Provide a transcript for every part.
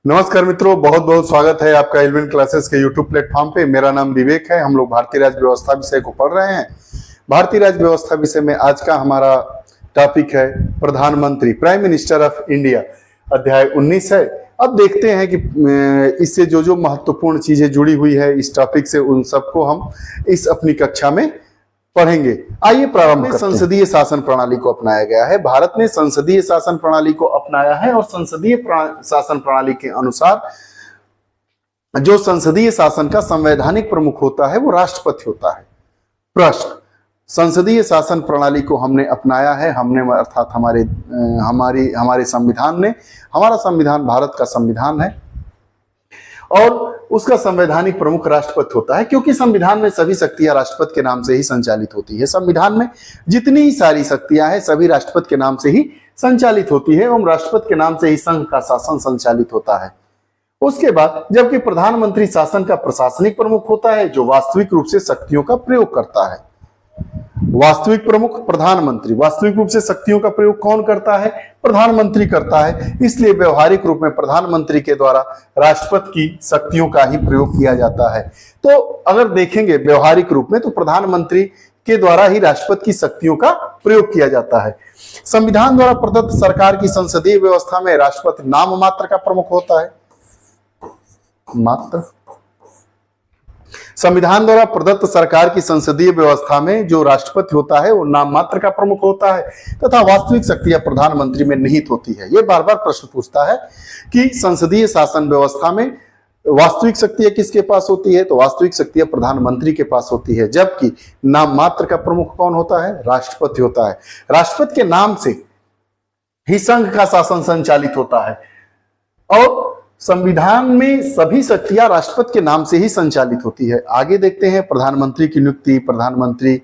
नमस्कार मित्रों, बहुत बहुत स्वागत है आपका एलिमेंट क्लासेस के यूट्यूब प्लेटफॉर्म पे। मेरा नाम विवेक है। हम लोग भारतीय राज्य व्यवस्था विषय को पढ़ रहे हैं। भारतीय राज्य व्यवस्था विषय में आज का हमारा टॉपिक है प्रधानमंत्री, प्राइम मिनिस्टर ऑफ इंडिया। अध्याय 19 है। अब देखते हैं कि इससे जो जो महत्वपूर्ण चीजें जुड़ी हुई है इस टॉपिक से, उन सबको हम इस अपनी कक्षा में पढ़ेंगे। आइए प्रारंभ करते हैं। संसदीय शासन प्रणाली को अपनाया गया है। भारत ने संसदीय शासन प्रणाली को अपनाया है और संसदीय शासन प्रणाली के अनुसार जो संसदीय शासन का संवैधानिक प्रमुख होता है वो राष्ट्रपति होता है। प्रश्न, संसदीय शासन प्रणाली को हमने अपनाया है, हमने अर्थात हमारे संविधान ने। हमारा संविधान भारत का संविधान है और उसका संवैधानिक प्रमुख राष्ट्रपति होता है, क्योंकि संविधान में सभी शक्तियां राष्ट्रपति के नाम से ही संचालित होती है। संविधान में जितनी ही सारी शक्तियां हैं सभी राष्ट्रपति के नाम से ही संचालित होती है एवं राष्ट्रपति के नाम से ही संघ का शासन संचालित होता है। उसके बाद जबकि प्रधानमंत्री शासन का प्रशासनिक प्रमुख होता है जो वास्तविक रूप से शक्तियों का प्रयोग करता है। वास्तविक प्रमुख प्रधानमंत्री, वास्तविक रूप से शक्तियों का प्रयोग कौन करता है? प्रधानमंत्री करता है। इसलिए व्यवहारिक रूप में प्रधानमंत्री के द्वारा राष्ट्रपति की शक्तियों का ही प्रयोग किया जाता है। तो अगर देखेंगे व्यवहारिक रूप में तो प्रधानमंत्री के द्वारा ही राष्ट्रपति की शक्तियों का प्रयोग किया जाता है। संविधान द्वारा प्रदत्त सरकार की संसदीय व्यवस्था में राष्ट्रपति नाम मात्र का प्रमुख होता है। मात्र संविधान द्वारा प्रदत्त सरकार की संसदीय व्यवस्था में जो राष्ट्रपति होता है वो नाम मात्र का प्रमुख होता है तथा वास्तविक शक्तियां प्रधानमंत्री में निहित होती है। ये बार बार प्रश्न पूछता है कि संसदीय शासन व्यवस्था में वास्तविक शक्तियां किसके पास होती है, तो वास्तविक शक्तियां प्रधानमंत्री के पास होती है, जबकि नाम मात्र का प्रमुख कौन होता है? राष्ट्रपति होता है। राष्ट्रपति के नाम से ही संघ का शासन संचालित होता है और संविधान में सभी शक्तियां राष्ट्रपति के नाम से ही संचालित होती है। आगे देखते हैं प्रधानमंत्री की नियुक्ति, प्रधानमंत्री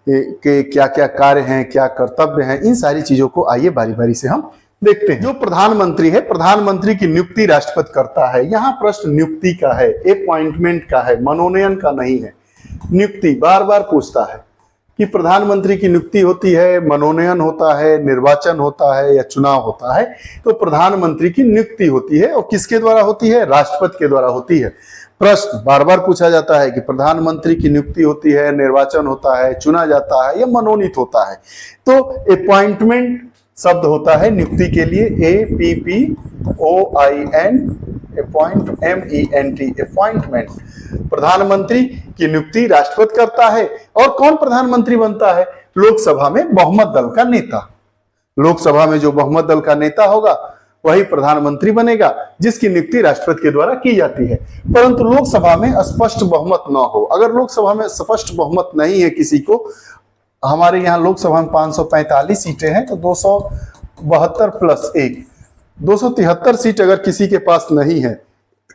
के क्या क्या कार्य हैं, क्या कर्तव्य हैं, इन सारी चीजों को आइए बारी बारी से हम देखते हैं। जो प्रधानमंत्री है, प्रधानमंत्री की नियुक्ति राष्ट्रपति करता है। यहाँ प्रश्न नियुक्ति का है, अपॉइंटमेंट का है, मनोनयन का नहीं है। नियुक्ति बार बार पूछता है कि प्रधानमंत्री की नियुक्ति होती है, मनोनयन होता है, निर्वाचन होता है या चुनाव होता है। तो प्रधानमंत्री की नियुक्ति होती है और किसके द्वारा होती है? राष्ट्रपति के द्वारा होती है। प्रश्न बार बार पूछा जाता है कि प्रधानमंत्री की नियुक्ति होती है, निर्वाचन होता है, चुना जाता है या मनोनीत होता है। तो अपॉइंटमेंट शब्द होता है नियुक्ति के लिए अपॉइंटमेंट। प्रधानमंत्री की नियुक्ति राष्ट्रपति करता है और कौन प्रधानमंत्री बनता है? लोकसभा में बहुमत दल का नेता। लोकसभा में जो बहुमत दल का नेता होगा वही प्रधानमंत्री बनेगा, जिसकी नियुक्ति राष्ट्रपति के द्वारा की जाती है। परंतु लोकसभा में स्पष्ट बहुमत न हो, अगर लोकसभा में स्पष्ट बहुमत नहीं है किसी को, हमारे यहाँ लोकसभा में 545 सीटें हैं तो 272 प्लस 1 273 सीट अगर किसी के पास नहीं है,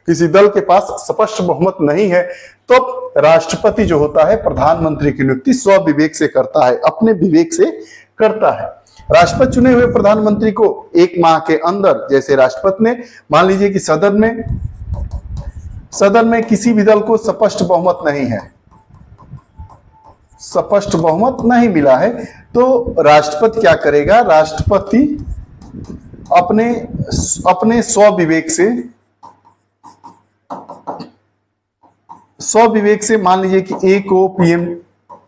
किसी दल के पास स्पष्ट बहुमत नहीं है, तो राष्ट्रपति जो होता है प्रधानमंत्री की नियुक्ति स्व विवेक से करता है, अपने विवेक से करता है। राष्ट्रपति चुने हुए प्रधानमंत्री को 1 माह के अंदर, जैसे राष्ट्रपति ने मान लीजिए कि सदन में किसी भी दल को स्पष्ट बहुमत नहीं है, स्पष्ट बहुमत नहीं मिला है, तो राष्ट्रपति क्या करेगा? राष्ट्रपति अपने स्वविवेक से मान लीजिए कि ए को पीएम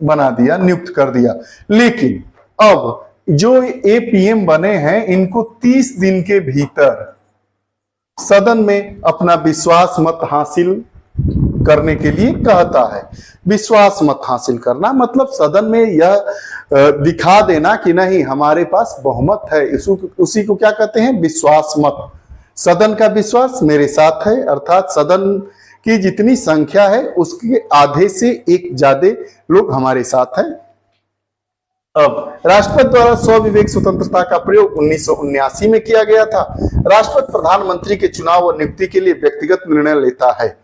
बना दिया, नियुक्त कर दिया। लेकिन अब जो ए पीएम बने हैं इनको 30 दिन के भीतर सदन में अपना विश्वास मत हासिल करने के लिए कहता है। विश्वास मत हासिल करना मतलब सदन में यह दिखा देना कि नहीं हमारे पास बहुमत है, उसी को क्या कहते हैं? विश्वास मत। सदन का विश्वास मेरे साथ है, अर्थात सदन की जितनी संख्या है उसके आधे से एक ज्यादा लोग हमारे साथ हैं। अब राष्ट्रपति द्वारा स्वविवेक स्वतंत्रता का प्रयोग 1979 में किया गया था। राष्ट्रपति प्रधानमंत्री के चुनाव और नियुक्ति के लिए व्यक्तिगत निर्णय लेता है।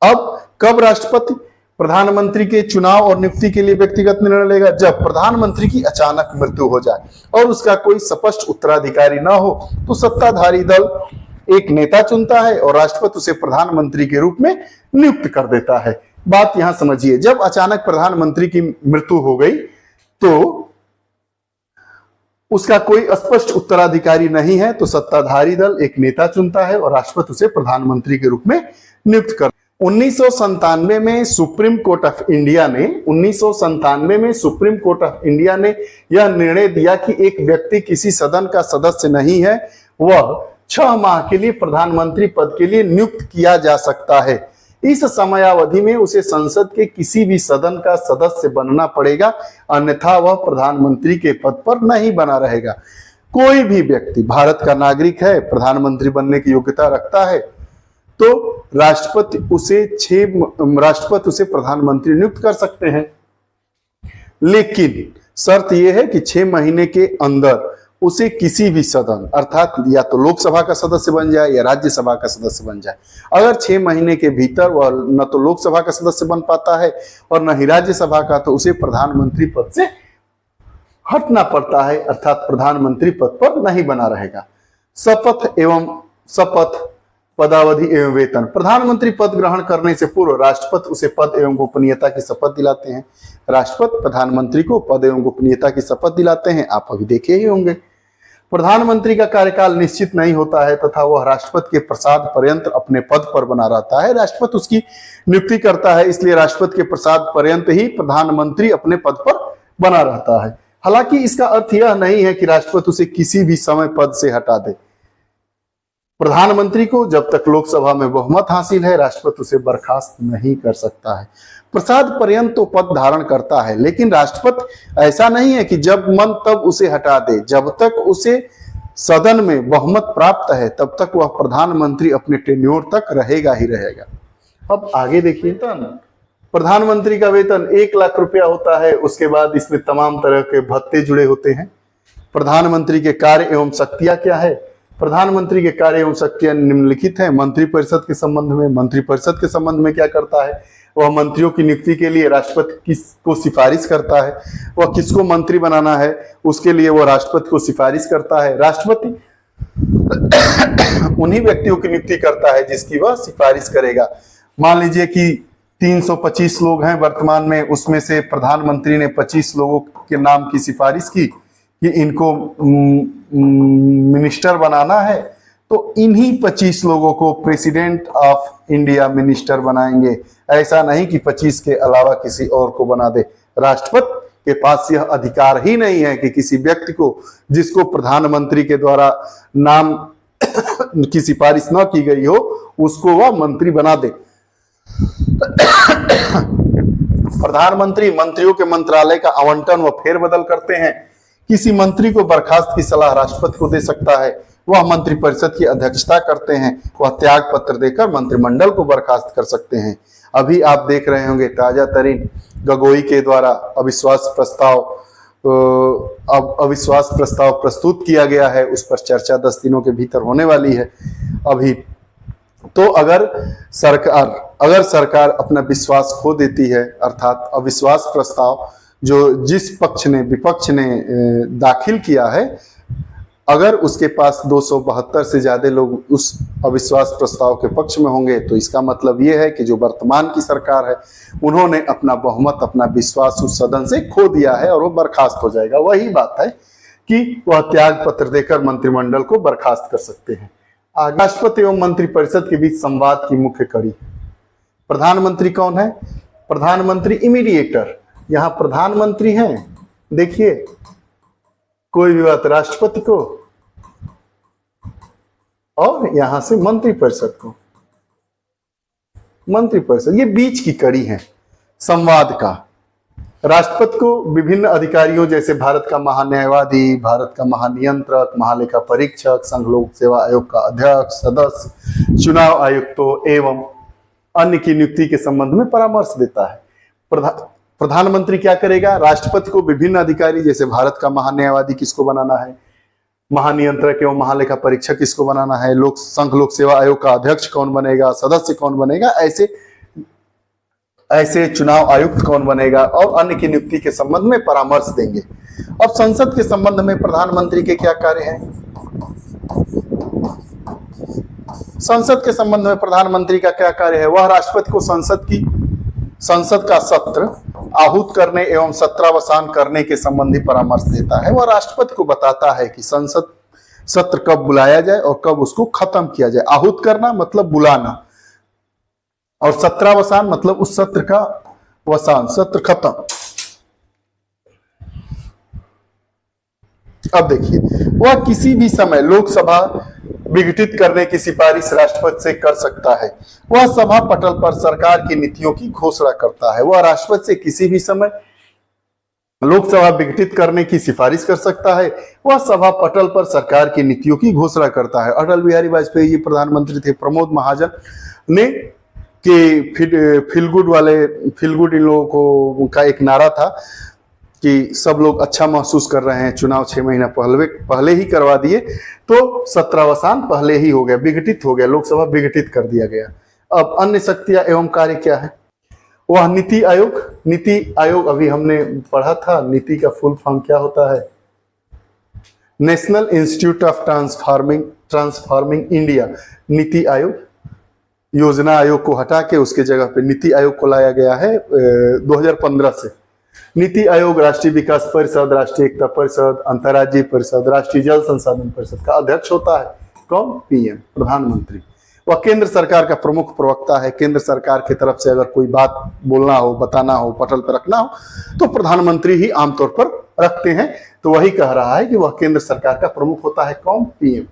अब कब राष्ट्रपति प्रधानमंत्री के चुनाव और नियुक्ति के लिए व्यक्तिगत निर्णय लेगा? जब प्रधानमंत्री की अचानक मृत्यु हो जाए और उसका कोई स्पष्ट उत्तराधिकारी ना हो, तो सत्ताधारी दल एक नेता चुनता है और राष्ट्रपति उसे प्रधानमंत्री के रूप में नियुक्त कर देता है। बात यहां समझिए, जब अचानक प्रधानमंत्री की मृत्यु हो गई तो उसका कोई स्पष्ट उत्तराधिकारी नहीं है तो सत्ताधारी दल एक नेता चुनता है और राष्ट्रपति उसे प्रधानमंत्री के रूप में नियुक्त कर 1997 में सुप्रीम कोर्ट ऑफ इंडिया ने 1997 में सुप्रीम कोर्ट ऑफ इंडिया ने यह निर्णय दिया कि एक व्यक्ति किसी सदन का सदस्य नहीं है, वह 6 माह के लिए प्रधानमंत्री पद के लिए नियुक्त किया जा सकता है। इस समयावधि में उसे संसद के किसी भी सदन का सदस्य बनना पड़ेगा, अन्यथा वह प्रधानमंत्री के पद पर नहीं बना रहेगा। कोई भी व्यक्ति भारत का नागरिक है, प्रधानमंत्री बनने की योग्यता रखता है, तो राष्ट्रपति उसे प्रधानमंत्री नियुक्त कर सकते हैं। लेकिन शर्त यह है कि 6 महीने के अंदर उसे किसी भी सदन अर्थात या तो लोकसभा का सदस्य बन जाए या राज्यसभा का सदस्य बन जाए। अगर 6 महीने के भीतर वह न तो लोकसभा का सदस्य बन पाता है और न ही राज्यसभा का, तो उसे प्रधानमंत्री पद से हटना पड़ता है, अर्थात प्रधानमंत्री पद पर नहीं बना रहेगा। शपथ पदावधि एवं वेतन। प्रधानमंत्री पद ग्रहण करने से पूर्व राष्ट्रपति उसे पद एवं गोपनीयता की शपथ दिलाते हैं। राष्ट्रपति प्रधानमंत्री को पद एवं गोपनीयता की शपथ दिलाते हैं, आप अभी देखे ही होंगे। प्रधानमंत्री का कार्यकाल निश्चित नहीं होता है तथा वह राष्ट्रपति के प्रसाद पर्यंत अपने पद पर बना रहता है। राष्ट्रपति उसकी नियुक्ति करता है, इसलिए राष्ट्रपति के प्रसाद पर्यंत ही प्रधानमंत्री अपने पद पर बना रहता है। हालांकि इसका अर्थ यह नहीं है कि राष्ट्रपति उसे किसी भी समय पद से हटा दे। प्रधानमंत्री को जब तक लोकसभा में बहुमत हासिल है, राष्ट्रपति उसे बर्खास्त नहीं कर सकता है। प्रसाद पर्यंत तो पद धारण करता है, लेकिन राष्ट्रपति ऐसा नहीं है कि जब मन तब उसे हटा दे। जब तक उसे सदन में बहुमत प्राप्त है, तब तक वह प्रधानमंत्री अपने टेन्योर तक रहेगा ही रहेगा। अब आगे देखिए, प्रधानमंत्री का वेतन 1 लाख रुपया होता है। उसके बाद इसमें तमाम तरह के भत्ते जुड़े होते हैं। प्रधानमंत्री के कार्य एवं शक्तियां क्या है? प्रधानमंत्री के कार्य एवं शक्तियां निम्नलिखित हैं। मंत्रिपरिषद के संबंध में, मंत्रिपरिषद के संबंध में क्या करता है? वह मंत्रियों की नियुक्ति के लिए राष्ट्रपति किसको सिफारिश करता है, वह किसको मंत्री बनाना है, उसके लिए वह राष्ट्रपति को सिफारिश करता है। राष्ट्रपति उन्हीं व्यक्तियों की नियुक्ति करता है जिसकी वह सिफारिश करेगा। मान लीजिए कि 325 लोग हैं वर्तमान में, उसमें से प्रधानमंत्री ने 25 लोगों के नाम की सिफारिश की कि इनको मिनिस्टर बनाना है, तो इन्हीं 25 लोगों को प्रेसिडेंट ऑफ इंडिया मिनिस्टर बनाएंगे। ऐसा नहीं कि 25 के अलावा किसी और को बना दे। राष्ट्रपति के पास यह अधिकार ही नहीं है कि किसी व्यक्ति को जिसको प्रधानमंत्री के द्वारा नाम की सिफारिश न की गई हो, उसको वह मंत्री बना दे। प्रधानमंत्री मंत्रियों के मंत्रालय का आवंटन व फेरबदल करते हैं। किसी मंत्री को बर्खास्त की सलाह राष्ट्रपति को दे सकता है। वह मंत्रिपरिषद की अध्यक्षता करते हैं। वह त्याग पत्र देकर मंत्रिमंडल को बर्खास्त कर सकते हैं। अभी आप देख रहे होंगे ताजा तरीन गोगोई के द्वारा अविश्वास प्रस्ताव प्रस्तुत किया गया है। उस पर चर्चा 10 दिनों के भीतर होने वाली है। अभी तो अगर सरकार अपना विश्वास खो देती है, अर्थात अविश्वास प्रस्ताव जो जिस विपक्ष ने दाखिल किया है, अगर उसके पास 272 से ज्यादा लोग उस अविश्वास प्रस्ताव के पक्ष में होंगे, तो इसका मतलब यह है कि जो वर्तमान की सरकार है, उन्होंने अपना बहुमत, अपना विश्वास उस सदन से खो दिया है और वो बर्खास्त हो जाएगा। वही बात है कि वह त्याग पत्र देकर मंत्रिमंडल को बर्खास्त कर सकते हैं। राष्ट्रपति एवं मंत्रिपरिषद के बीच संवाद की मुख्य कड़ी। प्रधानमंत्री कौन है? प्रधानमंत्री इमीडिएटर। यहाँ प्रधानमंत्री हैं, देखिए, कोई भी बात राष्ट्रपति को और यहां से मंत्रिपरिषद को। मंत्रिपरिषद ये बीच की कड़ी है संवाद का। राष्ट्रपति को विभिन्न अधिकारियों जैसे भारत का महान्यायवादी, भारत का महानियंत्रक, महालेखा परीक्षक, संघ लोक सेवा आयोग का अध्यक्ष, सदस्य, चुनाव आयुक्तों एवं अन्य की नियुक्ति के संबंध में परामर्श देता है। प्रधानमंत्री क्या करेगा? राष्ट्रपति को विभिन्न अधिकारी जैसे भारत का महान्यायवादी किसको बनाना है, महानियंत्रक एवं महालेखा परीक्षक किसको बनाना है, संघ लोक सेवा आयोग का अध्यक्ष कौन बनेगा, सदस्य कौन बनेगा, ऐसे चुनाव आयुक्त कौन बनेगा और अन्य की नियुक्ति के संबंध में परामर्श देंगे। अब संसद के संबंध में प्रधानमंत्री के क्या कार्य हैं? संसद के संबंध में प्रधानमंत्री का क्या कार्य है? वह राष्ट्रपति को संसद का सत्र आहूत करने एवं सत्रावसान करने के संबंधी परामर्श देता है। वह राष्ट्रपति को बताता है कि संसद सत्र कब बुलाया जाए और कब उसको खत्म किया जाए। आहूत करना मतलब बुलाना, और सत्रावसान मतलब उस सत्र का वसान, सत्र खत्म। अब देखिए, वह किसी भी समय लोकसभा विघटित करने की सिफारिश राष्ट्रपति से कर सकता है। वह सभा पटल पर सरकार की नीतियों की घोषणा करता है। वह राष्ट्रपति से किसी भी समय लोकसभा विघटित करने की सिफारिश कर सकता है। वह सभा पटल पर सरकार की नीतियों की घोषणा करता है। अटल बिहारी वाजपेयी जी प्रधानमंत्री थे। प्रमोद महाजन ने फील गुड इन लोगों को का एक नारा था कि सब लोग अच्छा महसूस कर रहे हैं, चुनाव 6 महीना पहले ही करवा दिए तो सत्रावसान पहले ही हो गया, विघटित हो गया, लोकसभा विघटित कर दिया गया। अब अन्य शक्तियां एवं कार्य क्या है? वह नीति आयोग। नीति आयोग अभी हमने पढ़ा था, नीति का फुल फॉर्म क्या होता है? National institute of transforming India. NITI Aayog, योजना आयोग को हटा के उसके जगह पे नीति आयोग को लाया गया है 2015 से। नीति आयोग राष्ट्रीय विकास परिषद, राष्ट्रीय एकता परिषद, अंतर्राज्यीय परिषद, राष्ट्रीय जल संसाधन परिषद का अध्यक्ष होता है कौन? पीएम, प्रधानमंत्री। वह केंद्र सरकार का प्रमुख प्रवक्ता है। केंद्र सरकार की तरफ से अगर कोई बात बोलना हो, बताना हो, पटल पर रखना हो तो प्रधानमंत्री ही आमतौर पर रखते हैं। तो वही कह रहा है कि वह केंद्र सरकार का प्रमुख होता है कौन? पीएम।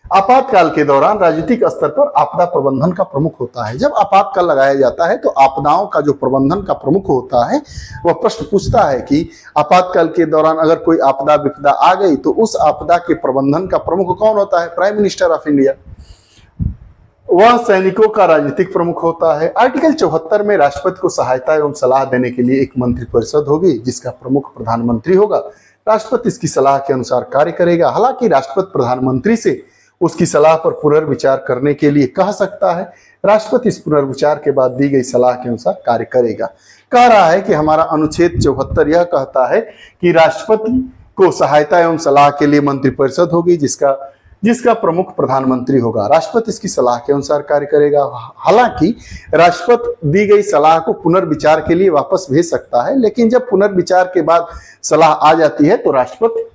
आपातकाल के दौरान राजनीतिक स्तर पर आपदा प्रबंधन का प्रमुख होता है। जब आपातकाल लगाया जाता है तो आपदाओं का जो प्रबंधन का प्रमुख होता है वह प्रश्न पूछता है कि आपातकाल के दौरान अगर कोई आपदा विपदा आ गई तो उस आपदा के प्रबंधन का प्रमुख कौन होता है? Prime minister of India. वह सैनिकों का राजनीतिक प्रमुख होता है। आर्टिकल 74 में राष्ट्रपति को सहायता एवं सलाह देने के लिए एक मंत्रिपरिषद होगी जिसका प्रमुख प्रधानमंत्री होगा। राष्ट्रपति इसकी सलाह के अनुसार कार्य करेगा। हालांकि राष्ट्रपति प्रधानमंत्री से उसकी सलाह पर पुनर्विचार करने के लिए कह सकता है। राष्ट्रपति इस पुनर्विचार के बाद दी गई सलाह के अनुसार कार्य करेगा। कह रहा है कि हमारा अनुच्छेद 74 यह कहता है कि राष्ट्रपति को सहायता एवं सलाह के लिए मंत्रिपरिषद होगी जिसका प्रमुख प्रधानमंत्री होगा। राष्ट्रपति इसकी सलाह के अनुसार कार्य करेगा। हालांकि राष्ट्रपति दी गई सलाह को पुनर्विचार के लिए वापस भेज सकता है, लेकिन जब पुनर्विचार के बाद सलाह आ जाती है तो राष्ट्रपति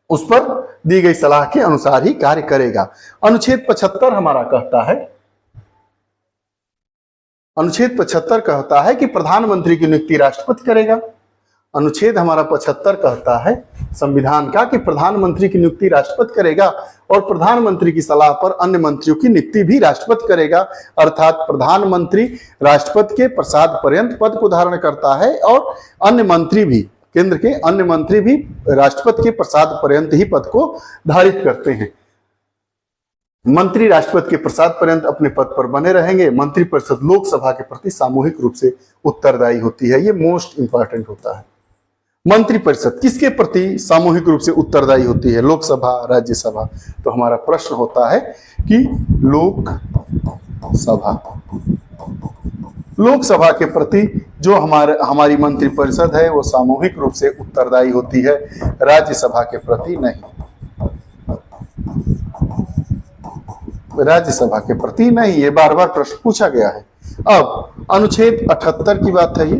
उस पर दी गई सलाह के अनुसार ही कार्य करेगा। अनुच्छेद 75 हमारा कहता है, अनुच्छेद 75 कहता है कि प्रधानमंत्री की नियुक्ति राष्ट्रपति करेगा। अनुच्छेद हमारा 75 कहता है संविधान का कि प्रधानमंत्री की नियुक्ति राष्ट्रपति करेगा और प्रधानमंत्री की सलाह पर अन्य मंत्रियों की नियुक्ति भी राष्ट्रपति करेगा। अर्थात प्रधानमंत्री राष्ट्रपति के प्रसाद पर्यंत पद को धारण करता है और अन्य मंत्री भी, केंद्र के अन्य मंत्री भी राष्ट्रपति के प्रसाद पर्यंत ही पद को धारित करते हैं। मंत्री राष्ट्रपति के प्रसाद पर्यंत अपने पद पर बने रहेंगे। मंत्रिपरिषद लोकसभा के प्रति सामूहिक रूप से उत्तरदायी होती है। ये मोस्ट इंपॉर्टेंट होता है। मंत्रिपरिषद किसके प्रति सामूहिक रूप से उत्तरदायी होती है? लोकसभा, राज्यसभा। तो हमारा प्रश्न होता है कि लोकसभा के प्रति जो हमारी मंत्रिपरिषद है वो सामूहिक रूप से उत्तरदायी होती है, राज्यसभा के प्रति नहीं। राज्यसभा के प्रति नहीं, ये बार बार प्रश्न पूछा गया है। अब अनुच्छेद 78 की बात है। ये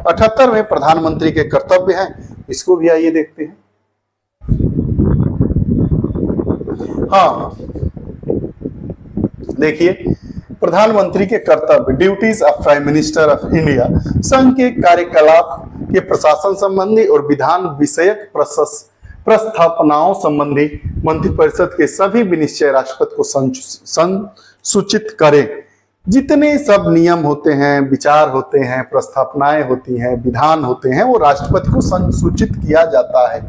78 में प्रधानमंत्री के कर्तव्य हैं, इसको भी आइए देखते हैं। हाँ, देखिए प्रधानमंत्री के कर्तव्य, duties of prime minister of India. संघ के कार्यकलाप के प्रशासन संबंधी और विधान विषयक प्रस्थापनाओं संबंधी मंत्रिपरिषद के सभी विनिश्चय राष्ट्रपति को संसूचित करें। जितने सब नियम होते हैं, विचार होते हैं, प्रस्थापनाएं होती हैं, विधान होते हैं, वो राष्ट्रपति को संसूचित किया जाता है।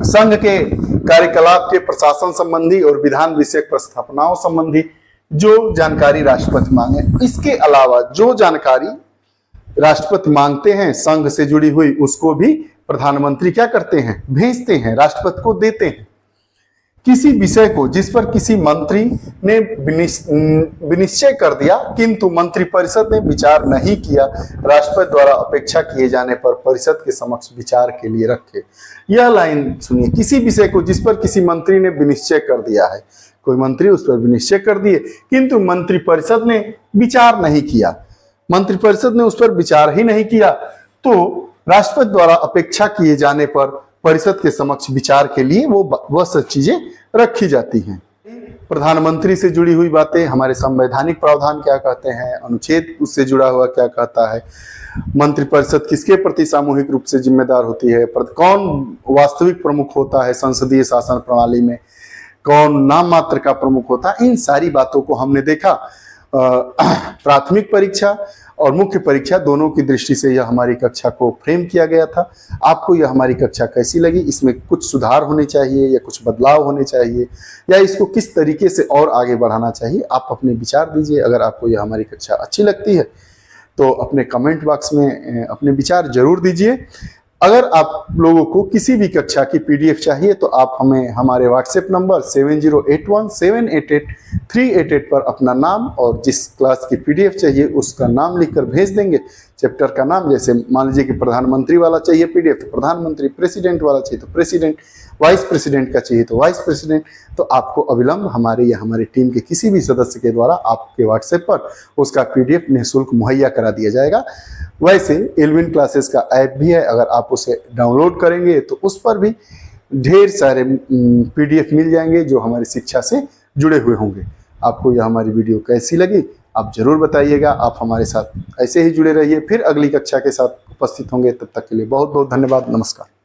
संघ के कार्यकलाप के प्रशासन संबंधी और विधान विषयक प्रस्थापनाओं संबंधी जो जानकारी राष्ट्रपति मांगे, इसके अलावा जो जानकारी राष्ट्रपति मांगते हैं संघ से जुड़ी हुई, उसको भी प्रधानमंत्री क्या करते हैं? भेजते हैं, राष्ट्रपति को देते हैं। किसी विषय को जिस पर किसी मंत्री ने विनिश्चय कर दिया किंतु मंत्रिपरिषद ने विचार नहीं किया, राष्ट्रपति द्वारा अपेक्षा किए जाने पर परिषद के समक्ष विचार के लिए रखे। यह लाइन सुनिए, किसी विषय को जिस पर किसी मंत्री ने विनिश्चय कर दिया है, कोई मंत्री उस पर विनिश्चय कर दिए किंतु मंत्रिपरिषद ने विचार नहीं किया, मंत्रिपरिषद ने उस पर विचार ही नहीं किया तो राष्ट्रपति द्वारा अपेक्षा किए जाने पर परिषद के समक्ष विचार के लिए वह सब चीजें रखी जाती हैं। प्रधानमंत्री से जुड़ी हुई बातें, हमारे संवैधानिक प्रावधान क्या कहते हैं, अनुच्छेद उससे जुड़ा हुआ क्या कहता है, मंत्रिपरिषद किसके प्रति सामूहिक रूप से जिम्मेदार होती है, कौन वास्तविक प्रमुख होता है संसदीय शासन प्रणाली में, कौन नाम मात्र का प्रमुख होता है, इन सारी बातों को हमने देखा। प्राथमिक परीक्षा और मुख्य परीक्षा दोनों की दृष्टि से यह हमारी कक्षा को फ्रेम किया गया था। आपको यह हमारी कक्षा कैसी लगी, इसमें कुछ सुधार होने चाहिए या कुछ बदलाव होने चाहिए या इसको किस तरीके से और आगे बढ़ाना चाहिए, आप अपने विचार दीजिए। अगर आपको यह हमारी कक्षा अच्छी लगती है तो अपने कमेंट बॉक्स में अपने विचार जरूर दीजिए। अगर आप लोगों को किसी भी कक्षा की पीडीएफ चाहिए तो आप हमें हमारे व्हाट्सएप नंबर 7081788388 पर अपना नाम और जिस क्लास की पीडीएफ चाहिए उसका नाम लिखकर भेज देंगे। चैप्टर का नाम, जैसे मान लीजिए कि प्रधानमंत्री वाला चाहिए पीडीएफ तो प्रधानमंत्री, प्रेसिडेंट वाला चाहिए तो प्रेसिडेंट, वाइस प्रेसिडेंट का चाहिए तो वाइस प्रेसिडेंट, तो आपको अविलंब हमारे या हमारी टीम के किसी भी सदस्य के द्वारा आपके व्हाट्सएप पर उसका पीडीएफ निःशुल्क मुहैया करा दिया जाएगा। वैसे एल्विन क्लासेस का ऐप भी है, अगर आप उसे डाउनलोड करेंगे तो उस पर भी ढेर सारे पीडीएफ मिल जाएंगे जो हमारी शिक्षा से जुड़े हुए होंगे। आपको यह हमारी वीडियो कैसी लगी आप जरूर बताइएगा। आप हमारे साथ ऐसे ही जुड़े रहिए, फिर अगली कक्षा के साथ उपस्थित होंगे। तब तक के लिए बहुत बहुत धन्यवाद। नमस्कार।